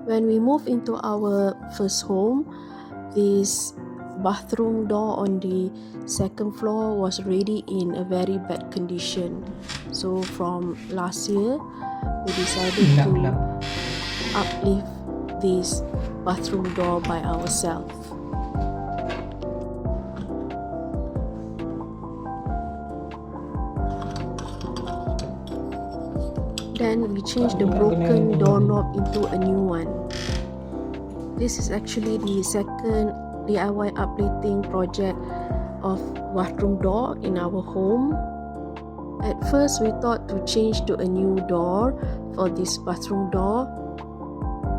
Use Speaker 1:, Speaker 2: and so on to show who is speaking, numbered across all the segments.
Speaker 1: When we moved into our first home, this bathroom door on the second floor was already in a very bad condition. So from last year, we decided to uplift this bathroom door by ourselves. Then we changed the broken doorknob into a new one. This is actually the second DIY uplifting project of bathroom door in our home. At first we thought to change to a new door for this bathroom door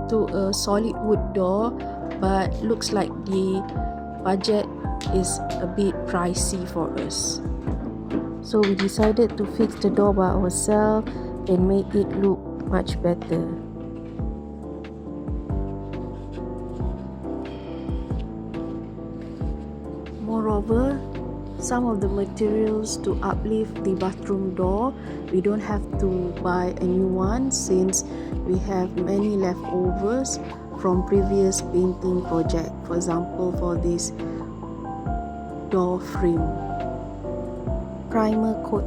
Speaker 1: to a solid wood door, but looks like the budget is a bit pricey for us. So we decided to fix the door by ourselves and make it look much better. Moreover, some of the materials to uplift the bathroom door, we don't have to buy a new one since we have many leftovers from previous painting project. For example, for this door frame, primer coat.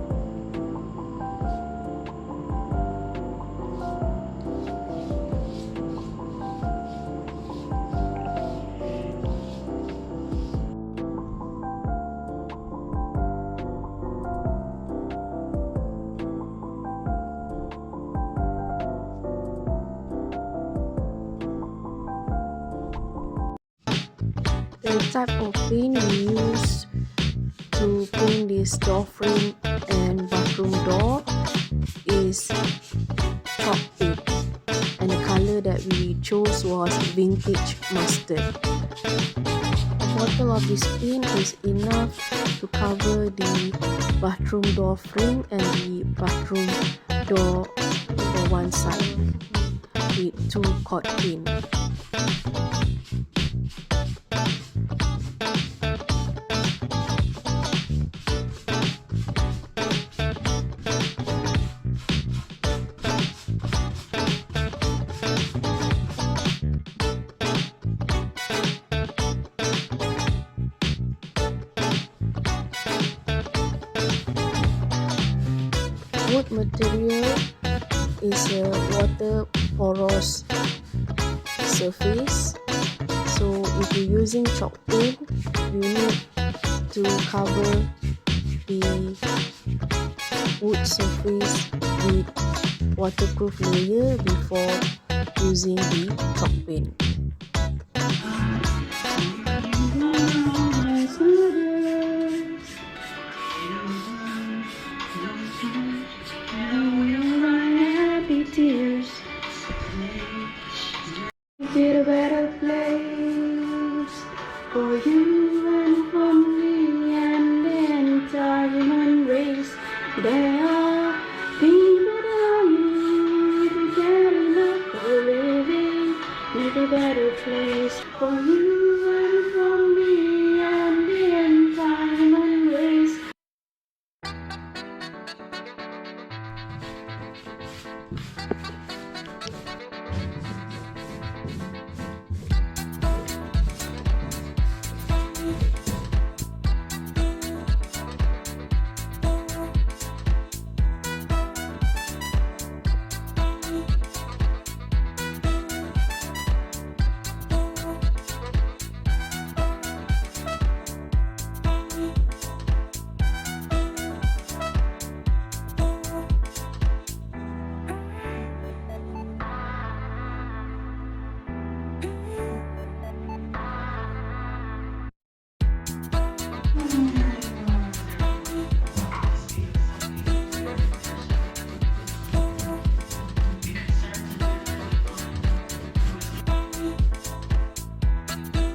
Speaker 1: The type of paint we use to paint this door frame and bathroom door is chalk paint, and the color that we chose was vintage mustard. A bottle of this paint is enough to cover the bathroom door frame and the bathroom door for one side with 2 quart paint. Wood material is a water porous surface, so if you're using chalk paint, you need to cover the wood surface with waterproof layer before using the chalk paint. Did a better place for you and for me and the entire human race. There are people dying to get enough for living. Make a better place for you and for me and the entire human race.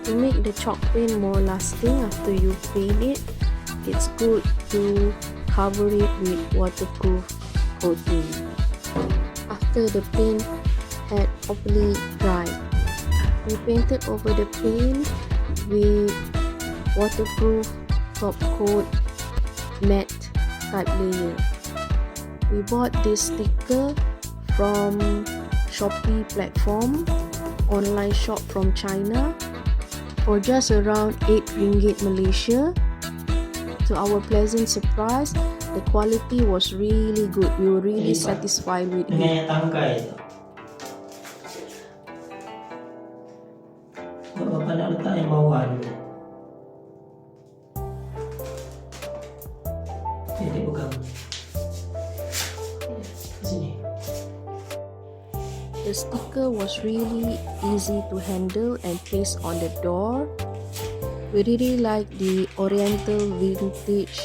Speaker 1: To make the chalk paint more lasting after you paint it, it's good to cover it with waterproof coating. After the paint had properly dried, we painted over the paint with waterproof top coat matte type layer. We bought this sticker from Shopee platform, online shop from China, for just around 8 ringgit Malaysia. To our pleasant surprise, the quality was really good. We were really satisfied with it. The sticker was really easy to handle and place on the door. We really like the Oriental vintage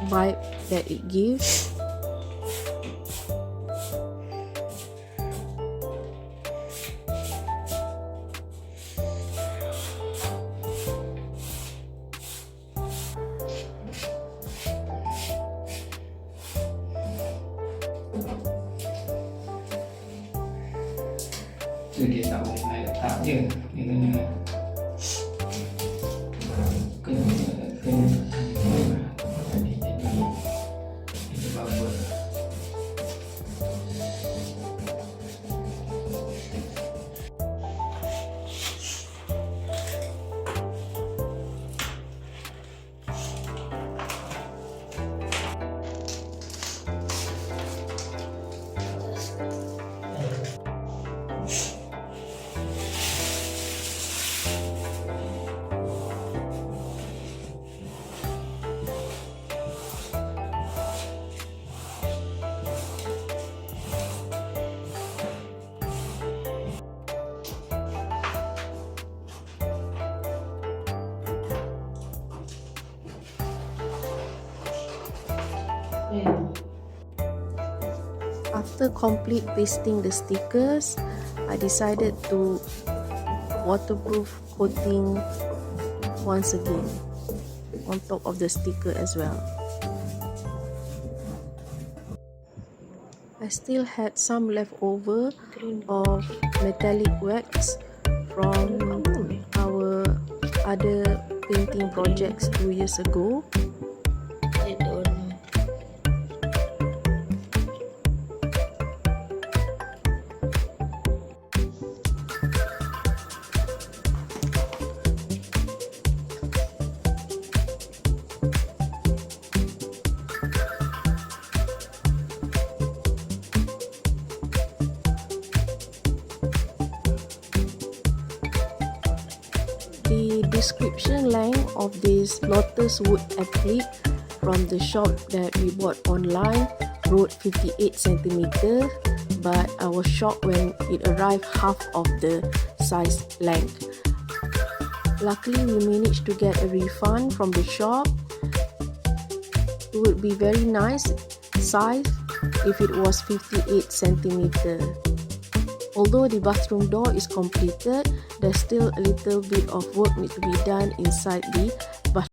Speaker 1: vibe that it gives.
Speaker 2: Dia tak boleh nak letak je, dia kena jadi bubble.
Speaker 1: After complete pasting the stickers, I decided to waterproof coating once again on top of the sticker as well. I still had some leftover of metallic wax from our other painting projects 2 years ago. The description line of this lotus wood applique from the shop that we bought online wrote 58 cm, but I was shocked when it arrived half of the size length. Luckily, we managed to get a refund from the shop. It would be very nice size if it was 58 cm. Although the bathroom door is completed, there's still a little bit of work need to be done inside the